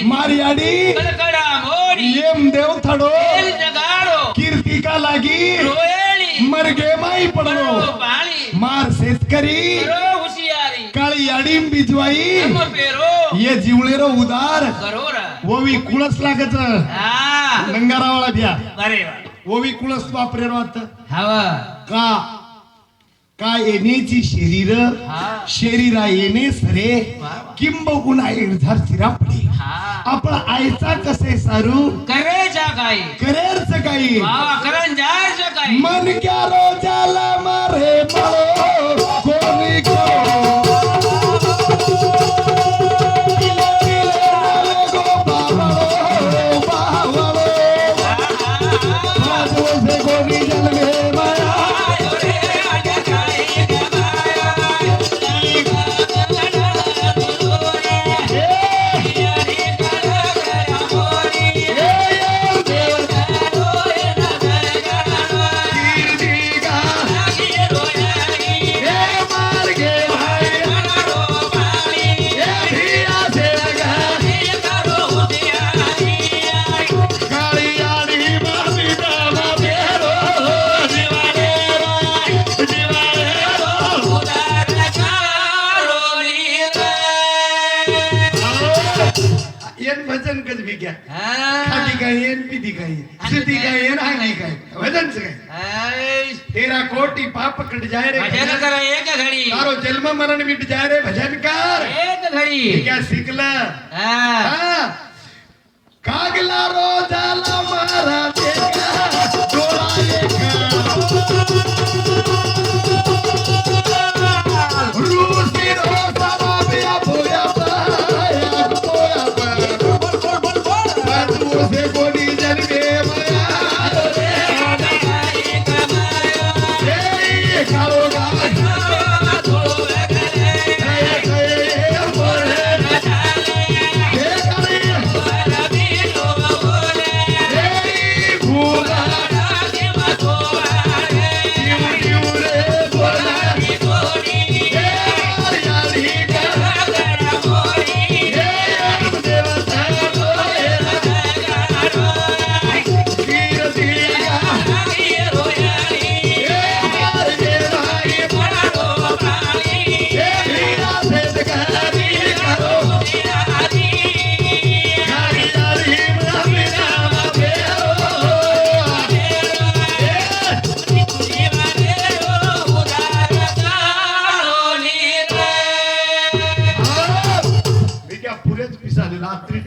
मारियाडी कलकडा मोरी M देव थडो तेल जगाडो कीर्ती का लागी रोयेळी मरगे माई पडलो पाळी मार शेतकरी करो हुशियारी काळी अडीम बिजवाई हम पेरो ये जिवळेरो उदार करोरा ओवी कुळस लागत हा लंगारावाला द्या अरे वा ओवी कुळस वापरेरो आता हवा का का येण्याची शरीर हा शरीरा येणे सरे वा. किंबहुना इर्धार चिरापडी हा आपण आयचा कसे सारू करेचा काय करेरच काही वा करण जायचं काय मन क्या रोजाला मारे मरो कोणी को तिले तिले नावे गो बावळो बावळो माझो से कोणी जन्मे माया भजन कच भी क्या खाती काय येन पिती काय येन सिद्धी काय येन हाय नाही काय भजनच काय तेरा कोटी पाप कट जाय रे भजन करा एक घडी तारो जन्म मरण मिट जाय रे भजन कर एक घडी क्या शिकला हा कागला रोजाला मारा देखा डोळा एका रूसी रोसाला बिया बोया पाया बोया पाया से कोणी जन्मे माया ए काळो पुरेच पिसाले रात्री